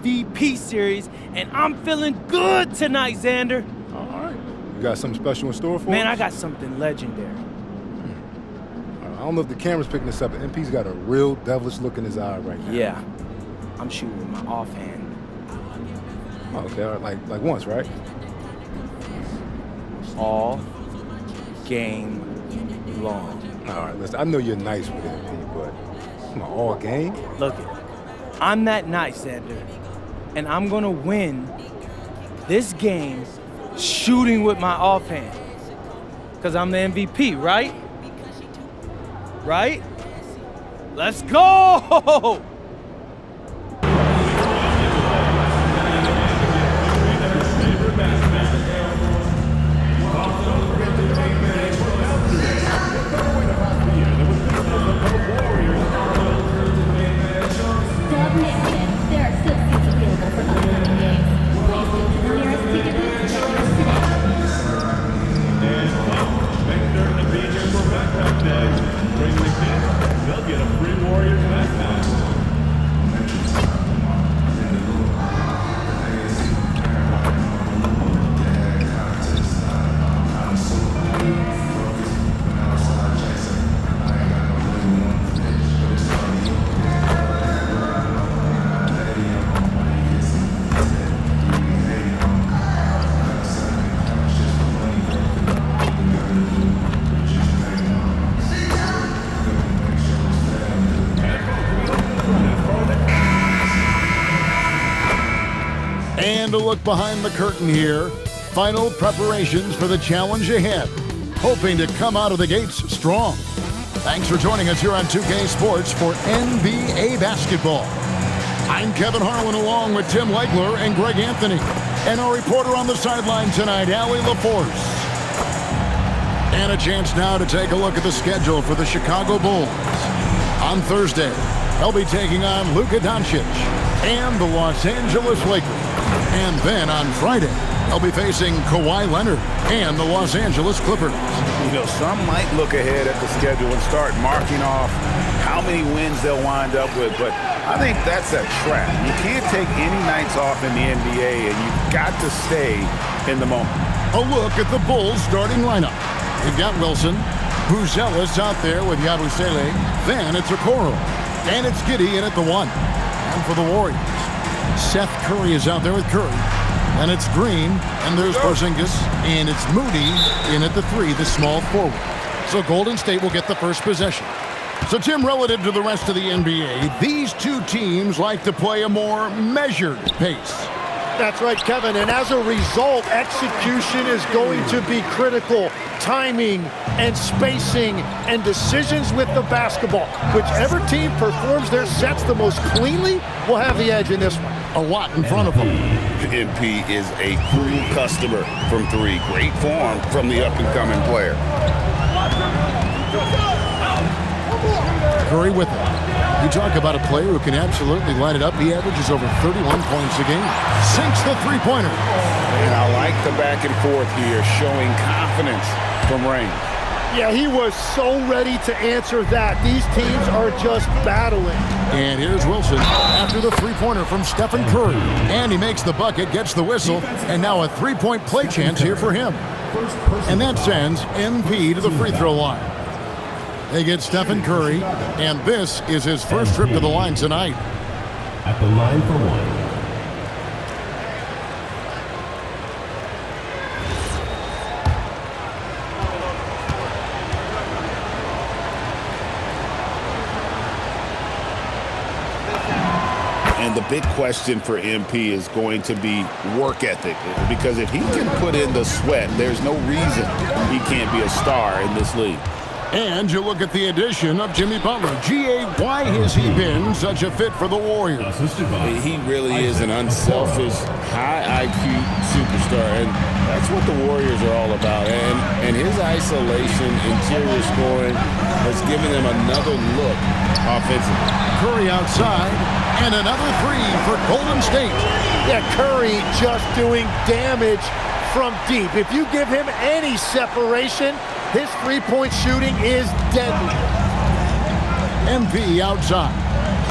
MVP series, and I'm feeling good tonight, Xander. All right. You got something special in store for Man, us? I got something legendary. I don't know if the camera's picking this up, but MP's got a real devilish look in his eye right now. Yeah, I'm shooting with my offhand. Oh, okay, all right, like once, right? All game long. All right, listen, I know you're nice with MP, but come on, all game? Look it, I'm that nice, Xander, and I'm gonna win this game shooting with my offhand. Cause I'm the MVP, right? Right? Let's go! And a look behind the curtain here. Final preparations for the challenge ahead. Hoping to come out of the gates strong. Thanks for joining us here on 2K Sports for NBA basketball. I'm Kevin Harlan along with Tim Legler and Greg Anthony. And our reporter on the sideline tonight, Allie LaForce. And a chance now to take a look at the schedule for the Chicago Bulls. On Thursday, they'll be taking on Luka Doncic and the Los Angeles Lakers. And then on Friday, they'll be facing Kawhi Leonard and the Los Angeles Clippers. You know, some might look ahead at the schedule and start marking off how many wins they'll wind up with, but I think that's a trap. You can't take any nights off in the NBA, and you've got to stay in the moment. A look at the Bulls starting lineup. They've got Wilson, Buzelis out there with Yabusele. Then it's Okoro. And it's Giddey in at the 1. And for the Warriors, Seth Curry is out there with Curry. And it's Green, and there's Porzingis, and it's Moody in at the 3, the small forward. So Golden State will get the first possession. So Tim, relative to the rest of the NBA, these two teams like to play a more measured pace. That's right, Kevin, and as a result, execution is going to be critical. Timing and spacing and decisions with the basketball. Whichever team performs their sets the most cleanly will have the edge in this one. A lot in front of them. MP is a cool customer from 3. Great form from the up-and-coming player. Curry with it. You talk about a player who can absolutely light it up. He averages over 31 points a game. Sinks the three-pointer. And I like the back and forth here, showing confidence from Rain. Yeah, he was so ready to answer that. These teams are just battling. And here's Wilson after the three-pointer from Stephen Curry. And he makes the bucket, gets the whistle, and now a three-point play chance here for him. And that sends MP to the free throw line. They get Stephen Curry, and this is his first trip to the line tonight. At the line for 1. And the big question for MP is going to be work ethic, because if he can put in the sweat, there's no reason he can't be a star in this league. And you look at the addition of Jimmy Butler. G.A., why has he been such a fit for the Warriors? He really is an unselfish, high IQ superstar, and that's what the Warriors are all about. And his isolation, interior scoring has given them another look offensively. Curry outside, and another 3 for Golden State. Yeah, Curry just doing damage from deep. If you give him any separation, his three-point shooting is deadly. MP outside.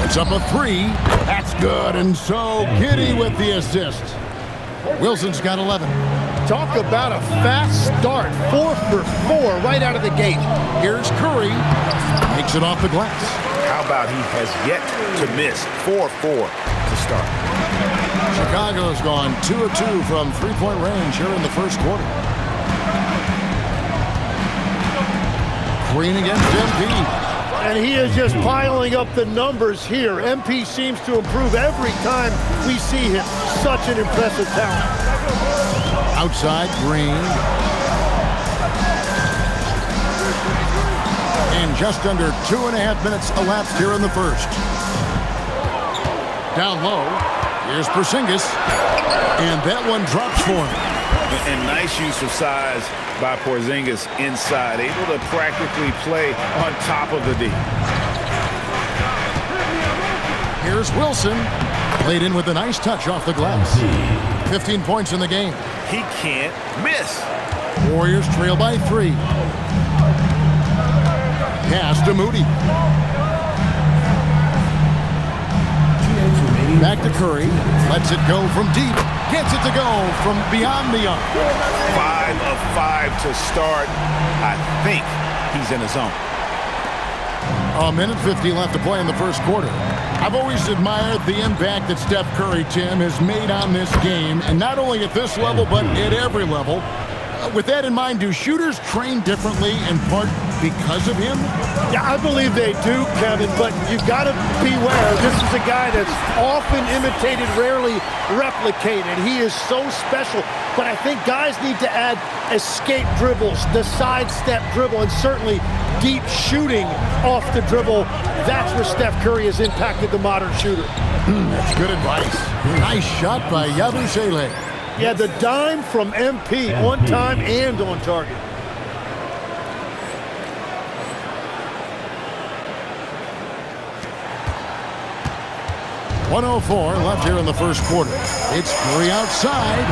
It's up a 3. That's good, and so Giddey with the assist. Wilson's got 11. Talk about a fast start. 4 for 4 right out of the gate. Here's Curry. Makes it off the glass. How about he has yet to miss 4-4 to start. Chicago's gone 2 of 2 from three-point range here in the first quarter. Green against MP. And he is just piling up the numbers here. MP seems to improve every time we see him. Such an impressive talent. Outside, Green. And just under 2.5 minutes elapsed here in the first. Down low, here's Porzingis. And that one drops for him. And nice use of size by Porzingis inside, able to practically play on top of the D. Here's Wilson, played in with a nice touch off the glass. 15 points in the game. He can't miss. Warriors trail by 3. Pass to Moody. Back to Curry. Lets it go from deep. Gets it to go from beyond the arc. 5 of 5 to start. I think he's in the zone. A minute 50 left to play in the first quarter. I've always admired the impact that Steph Curry, Tim, has made on this game, and not only at this level, but at every level. With that in mind, do shooters train differently in part because of him? Yeah, I believe they do, Kevin, but you've got to beware. This is a guy that's often imitated, rarely replicated. He is so special, but I think guys need to add escape dribbles, the sidestep dribble, and certainly deep shooting off the dribble. That's where Steph Curry has impacted the modern shooter. That's good advice. Nice shot by Yabusele. Yeah, the dime from MP, on time and on target. .104 left here in the first quarter. It's Curry outside,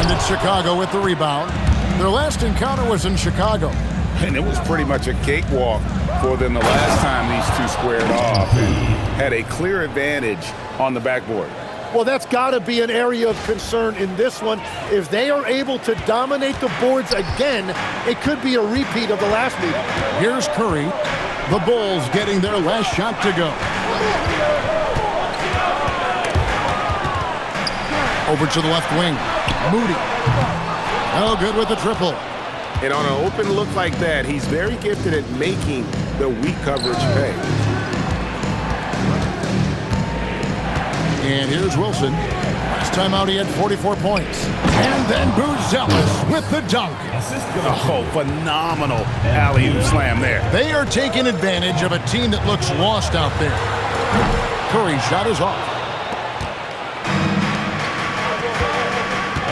and it's Chicago with the rebound. Their last encounter was in Chicago. And it was pretty much a cakewalk for them the last time these two squared off and had a clear advantage on the backboard. Well, that's got to be an area of concern in this one. If they are able to dominate the boards again, it could be a repeat of the last meeting. Here's Curry. The Bulls getting their last shot to go. Over to the left wing. Moody. Oh, good with the triple. And on an open look like that, he's very gifted at making the weak coverage pay. And here's Wilson. Last time out, he had 44 points. And then Buzelis with the dunk. Oh, phenomenal alley-oop slam there. They are taking advantage of a team that looks lost out there. Curry's shot is off.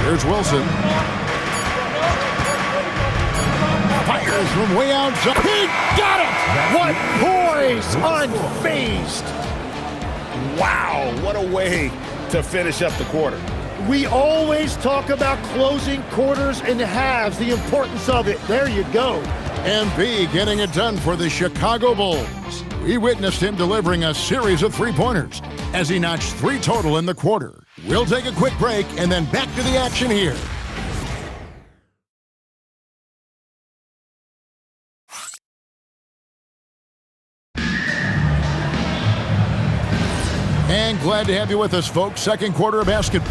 Here's Wilson. Fires from way outside. He got it! What poise! Unfazed! Wow, what a way to finish up the quarter. We always talk about closing quarters and halves, the importance of it. There you go. MP getting it done for the Chicago Bulls. We witnessed him delivering a series of three-pointers as he notched 3 total in the quarter. We'll take a quick break and then back to the action here. And glad to have you with us, folks. Second quarter of basketball.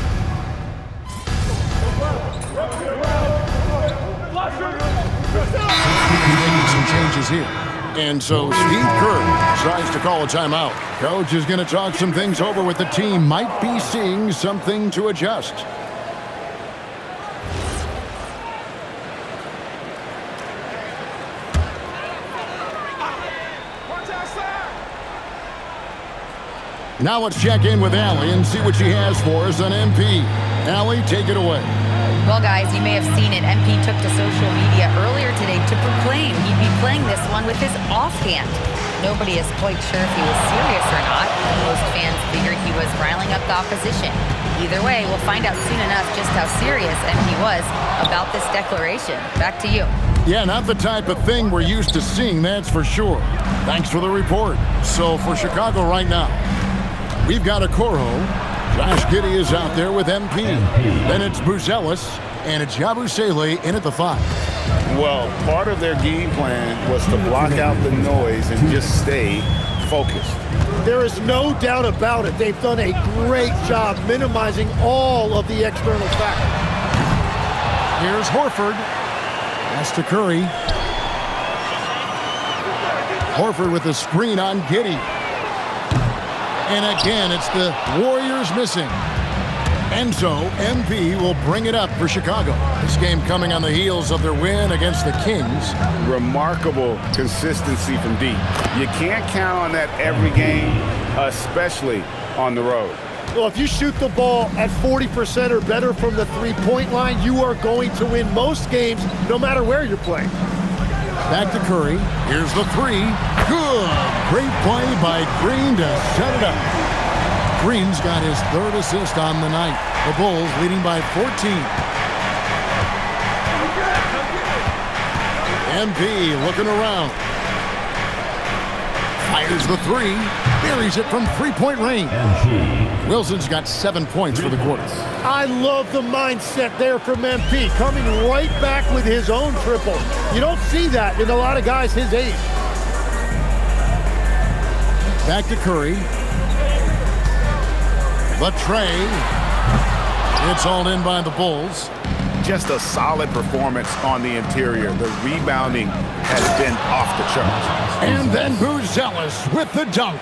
Making some changes here. And so Steve Kerr decides to call a timeout. Coach is going to talk some things over with the team. Might be seeing something to adjust. Now let's check in with Allie and see what she has for us on MP. Allie, take it away. Well, guys, you may have seen it. MP took to social media earlier today to proclaim he'd be playing this one with his offhand. Nobody is quite sure if he was serious or not. Most fans figured he was riling up the opposition. Either way, we'll find out soon enough just how serious MP was about this declaration. Back to you. Yeah, not the type of thing we're used to seeing, that's for sure. Thanks for the report. So for Chicago right now, we've got Okoro. Josh Giddey is out there with MP. Then it's Buzelis, and it's Yabusele in at the 5. Well, part of their game plan was to block out the noise and just stay focused. There is no doubt about it. They've done a great job minimizing all of the external factors. Here's Horford. Pass to Curry. Horford with the screen on Giddey. And again, it's the Warriors missing. And so, MP will bring it up for Chicago. This game coming on the heels of their win against the Kings. Remarkable consistency from deep. You can't count on that every game, especially on the road. Well, if you shoot the ball at 40% or better from the three-point line, you are going to win most games, no matter where you're playing. Back to Curry. Here's the 3. Good. Great play by Green to set it up. Green's got his 3rd assist on the night. The Bulls leading by 14. MP looking around. Fires the 3. Buries it from three-point range. Wilson's got 7 points for the quarter. I love the mindset there from MP, coming right back with his own triple. You don't see that in a lot of guys his age. Back to Curry. The tray. It's all in by the Bulls. Just a solid performance on the interior. The rebounding has been off the charts. And then Buzelis with the dunk.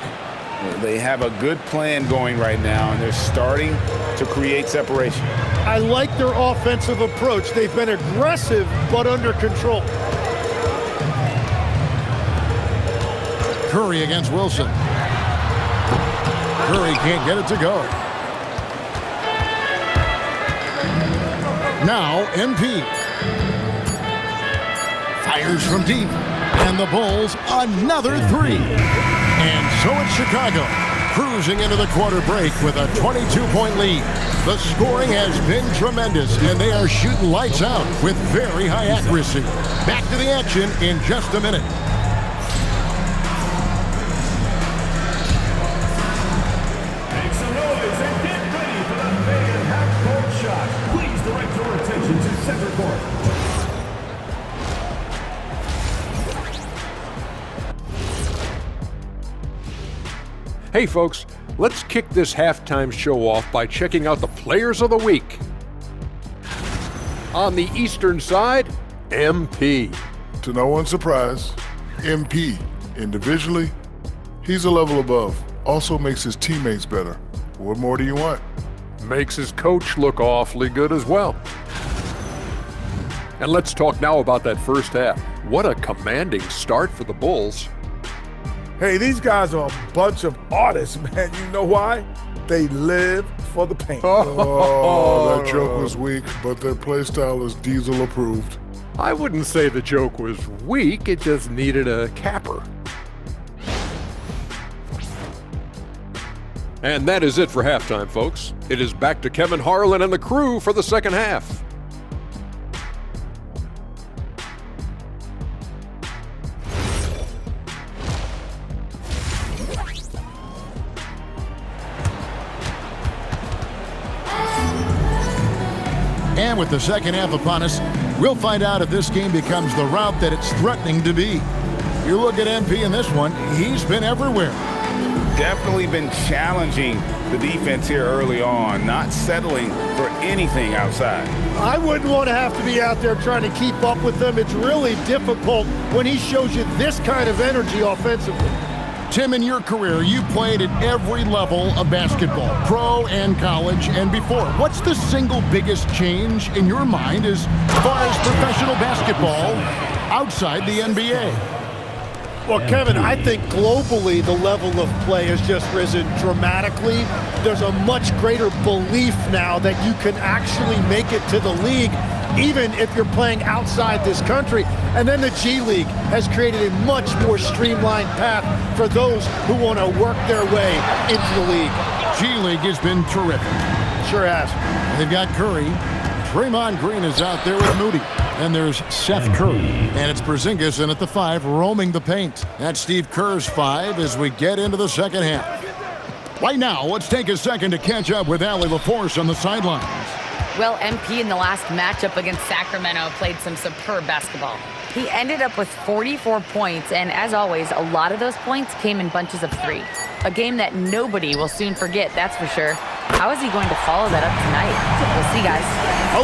They have a good plan going right now, and they're starting to create separation. I like their offensive approach. They've been aggressive, but under control. Curry against Wilson. Curry can't get it to go. Now, MP. Fires from deep. And the Bulls, another 3. And so it's Chicago, cruising into the quarter break with a 22-point lead. The scoring has been tremendous, and they are shooting lights out with very high accuracy. Back to the action in just a minute. Make some noise and get ready for the fade half-court shot. Please direct your attention to center court. Hey folks, let's kick this halftime show off by checking out the Players of the Week. On the Eastern side, MP. To no one's surprise, MP, individually, he's a level above. Also makes his teammates better. What more do you want? Makes his coach look awfully good as well. And let's talk now about that first half. What a commanding start for the Bulls. Hey, these guys are a bunch of artists, man. You know why? They live for the paint. Oh, that joke was weak, but their play style is Diesel approved. I wouldn't say the joke was weak, it just needed a capper. And that is it for halftime, folks. It is back to Kevin Harlan and the crew for the second half. And with the second half upon us, we'll find out if this game becomes the route that it's threatening to be. You look at MP in this one, he's been everywhere. Definitely been challenging the defense here early on, not settling for anything outside. I wouldn't want to have to be out there trying to keep up with them. It's really difficult when he shows you this kind of energy offensively. Tim, in your career, you played at every level of basketball, pro and college and before. What's the single biggest change in your mind as far as professional basketball outside the NBA? Well, Kevin, I think globally the level of play has just risen dramatically. There's a much greater belief now that you can actually make it to the league, even if you're playing outside this country. And then the G League has created a much more streamlined path for those who want to work their way into the league. G League has been terrific. Sure has. They've got Curry. Draymond Green is out there with Moody. And there's Seth Curry. And it's Porzingis in at the 5, roaming the paint. That's Steve Kerr's 5 as we get into the second half. Right now, let's take a second to catch up with Allie LaForce on the sidelines. Well, MP in the last matchup against Sacramento played some superb basketball. He ended up with 44 points, and as always, a lot of those points came in bunches of 3. A game that nobody will soon forget, that's for sure. How is he going to follow that up tonight? We'll see, guys.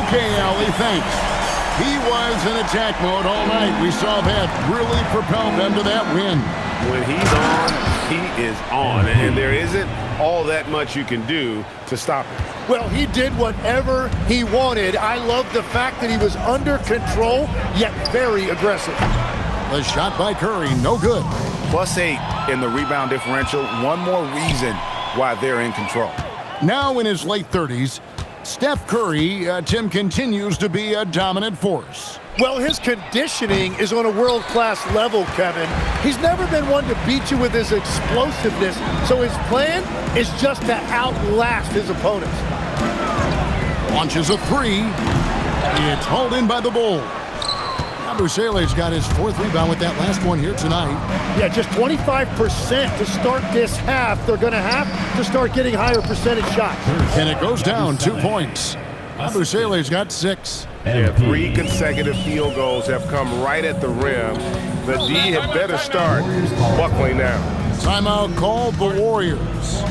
Okay, Allie, thanks. He was in attack mode all night. We saw that really propelled them to that win. When he's on, he is on, and there isn't all that much you can do to stop him. Well, he did whatever he wanted. I love the fact that he was under control, yet very aggressive. The shot by Curry, no good. +8 in the rebound differential. One more reason why they're in control. Now in his late 30s, Steph Curry, Tim, continues to be a dominant force. Well, his conditioning is on a world-class level, Kevin. He's never been one to beat you with his explosiveness, so his plan is just to outlast his opponents. Launches a 3. It's hauled in by the Bulls. Yabusele's got his 4th rebound with that last one here tonight. Yeah, just 25% to start this half. They're going to have to start getting higher percentage shots. And it goes down 2 points. Yabusele's got 6. Yeah, 3 consecutive field goals have come right at the rim. The D had better start buckling down. Timeout called the Warriors.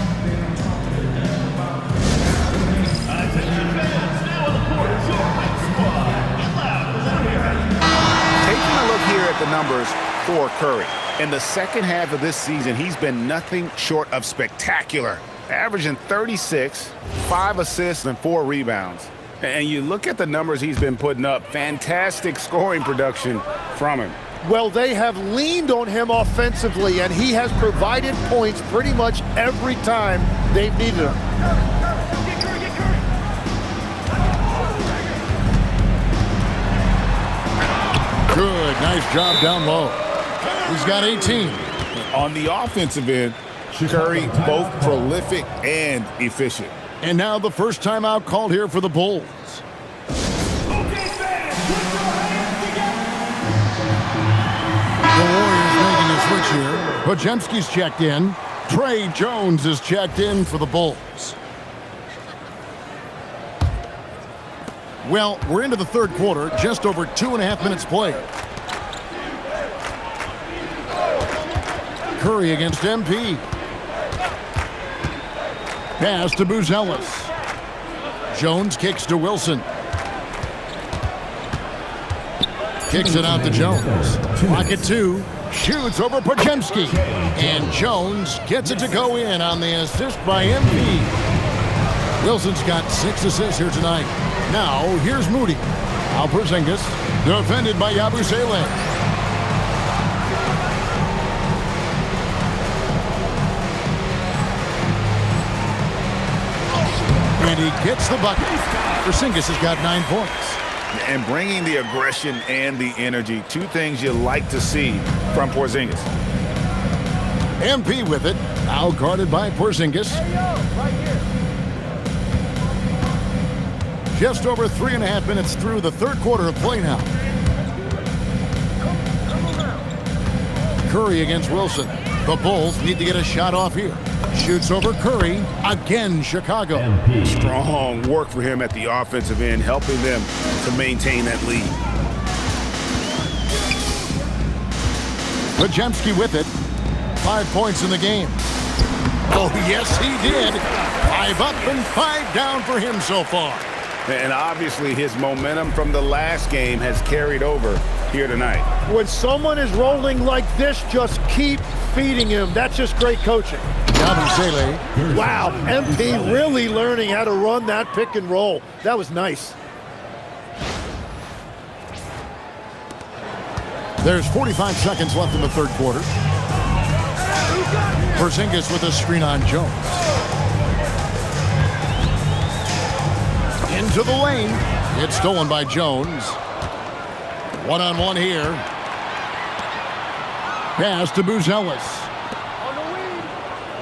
Taking a look here at the numbers for Curry. In the second half of this season, he's been nothing short of spectacular. Averaging 36, 5 assists, and 4 rebounds. And you look at the numbers he's been putting up, fantastic scoring production from him. Well, they have leaned on him offensively, and he has provided points pretty much every time they've needed him. Good, nice job down low. He's got 18. On the offensive end, Curry both prolific and efficient. And now the first timeout called here for the Bulls. The Warriors making a switch here. Podziemski's checked in. Trey Jones is checked in for the Bulls. Well, we're into the third quarter, just over 2.5 minutes played. Curry against MP. Pass to Buzelis. Jones kicks to Wilson. Kicks it out to Jones. Pocket 2. Shoots over Podziemski. And Jones gets it to go in on the assist by MP. Wilson's got 6 assists here tonight. Now, here's Moody. Al Porzingis, defended by Yabusele. And he gets the bucket. Porzingis has got 9 points. And bringing the aggression and the energy, 2 things you like to see from Porzingis. MP with it, now guarded by Porzingis. Just over 3.5 minutes through the third quarter of play now. Curry against Wilson. The Bulls need to get a shot off here. Shoots over Curry. Again, Chicago. Strong work for him at the offensive end, helping them to maintain that lead. Podziemski with it. 5 points in the game. Oh, yes, he did. 5 up and 5 down for him so far. And obviously his momentum from the last game has carried over here tonight. When someone is rolling like this, just keep feeding him. That's just great coaching. Yabusele. Wow, MP really learning how to run that pick and roll. That was nice. There's 45 seconds left in the third quarter. Porzingis with a screen on Jones. Into the lane. It's stolen by Jones. One-on-one here. Pass to Buzelis.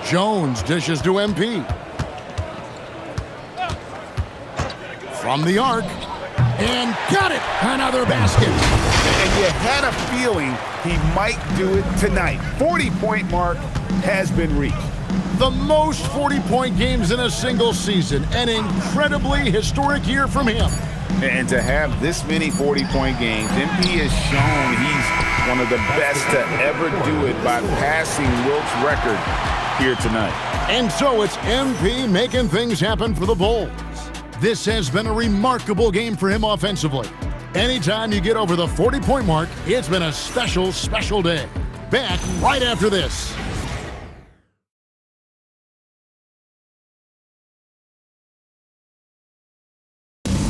Jones dishes to MP. From the arc. And got it! Another basket! And you had a feeling he might do it tonight. 40-point mark has been reached. The most 40-point games in a single season. An incredibly historic year from him. And to have this many 40-point games, MP has shown he's one of the best to ever do it by passing Wilt's record here tonight. And so it's MP making things happen for the Bulls. This has been a remarkable game for him offensively. Anytime you get over the 40-point mark, it's been a special, special day. Back right after this.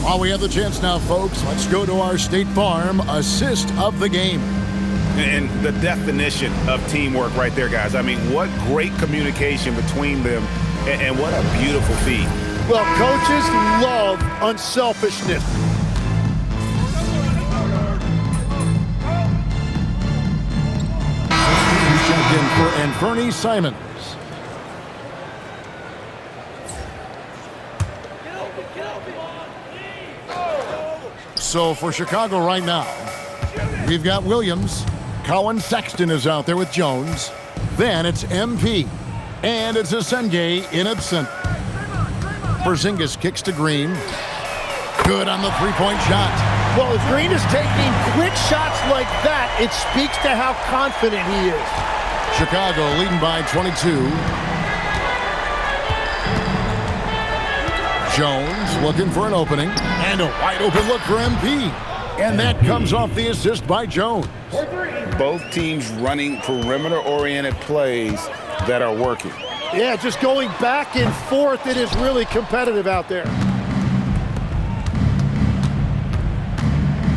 While we have the chance now, folks, let's go to our State Farm assist of the game. And the definition of teamwork right there, guys. I mean, what great communication between them, and what a beautiful feat. Well, coaches love unselfishness. Checked in for Anferny Simons. So for Chicago right now, we've got Williams. Colin Sexton is out there with Jones. Then it's MP. And it's Asenge in at center. Porzingis kicks to Green. Good on the three-point shot. Well, if Green is taking quick shots like that, it speaks to how confident he is. Chicago leading by 22. Jones looking for an opening. And a wide open look for MP. And that comes off the assist by Jones. Both teams running perimeter-oriented plays that are working. Yeah, just going back and forth. It is really competitive out there.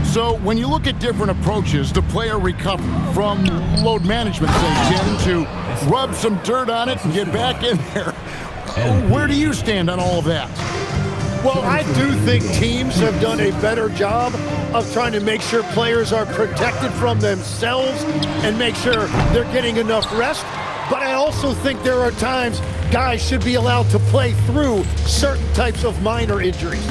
So when you look at different approaches to player recovery, from load management, say, Jim, to rub some dirt on it and get back in there, where do you stand on all of that? Well, I do think teams have done a better job of trying to make sure players are protected from themselves and make sure they're getting enough rest. But I also think there are times guys should be allowed to play through certain types of minor injuries.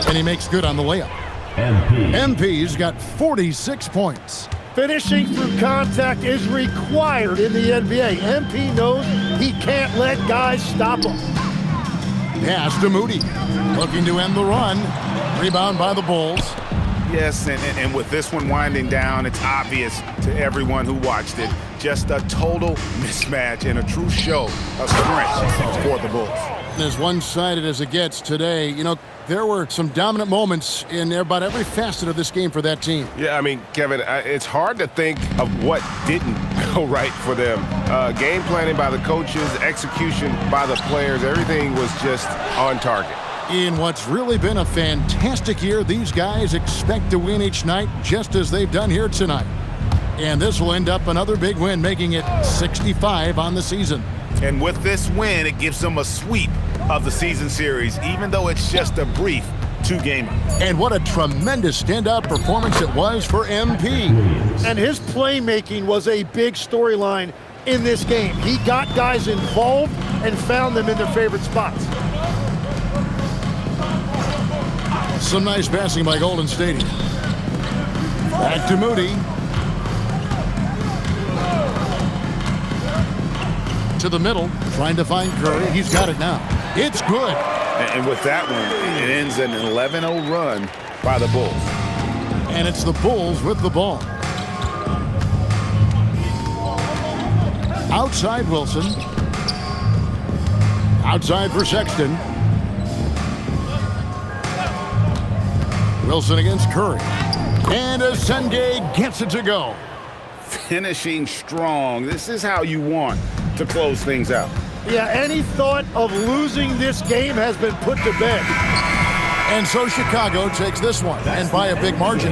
And he makes good on the layup. MP's got 46 points. Finishing through contact is required in the NBA. MP knows he can't let guys stop him. Pass to Moody. Looking to end the run. Rebound by the Bulls. Yes, and with this one winding down, it's obvious to everyone who watched it. Just a total mismatch and a true show of strength for the Bulls. As one-sided as it gets today, you know, there were some dominant moments in about every facet of this game for that team. Yeah, I mean, Kevin, it's hard to think of what didn't go right for them. Game planning by the coaches, execution by the players, everything was just on target. In what's really been a fantastic year, these guys expect to win each night just as they've done here tonight. And this will end up another big win, making it 65 on the season. And with this win, it gives them a sweep of the season series, even though it's just a brief two-gamer. And what a tremendous standout performance it was for MP. And his playmaking was a big storyline in this game. He got guys involved and found them in their favorite spots. Some nice passing by Golden State. Back to Moody. To the middle, trying to find Curry. He's got it now. It's good. And with that one, it ends an 11-0 run by the Bulls. And it's the Bulls with the ball. Outside Wilson. Outside for Sexton. Wilson against Curry. And Asenge gets it to go. Finishing strong. This is how you want to close things out. Yeah, any thought of losing this game has been put to bed. And so Chicago takes this one, and by a big margin.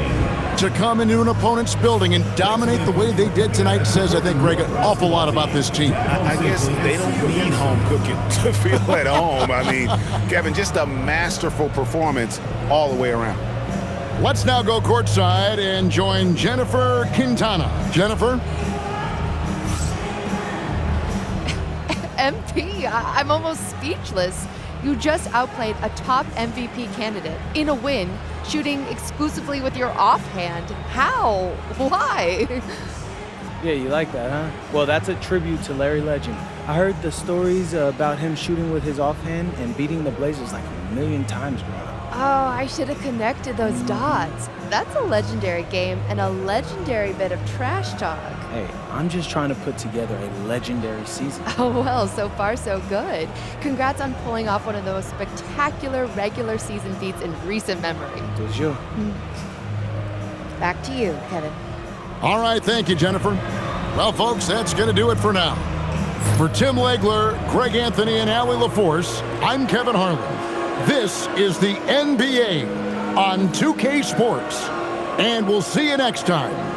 To come into an opponent's building and dominate the way they did tonight says, I think, Greg, an awful lot about this team. I guess they don't need home cooking to feel at home. I mean, Kevin, just a masterful performance all the way around. Let's now go courtside and join Jennifer Quintana. Jennifer? MP, I'm almost speechless. You just outplayed a top MVP candidate in a win, shooting exclusively with your offhand. How? Why? Yeah, you like that, huh? Well, that's a tribute to Larry Legend. I heard the stories about him shooting with his offhand and beating the Blazers like a million times growing up. Oh, I should have connected those dots. That's a legendary game and a legendary bit of trash talk. Hey, I'm just trying to put together a legendary season. Oh, well, so far so good. Congrats on pulling off one of the most spectacular regular season feats in recent memory. Did you? Back to you, Kevin. All right, thank you, Jennifer. Well, folks, that's going to do it for now. For Tim Legler, Greg Anthony, and Allie LaForce, I'm Kevin Harlan. This is the NBA on 2K Sports, and we'll see you next time.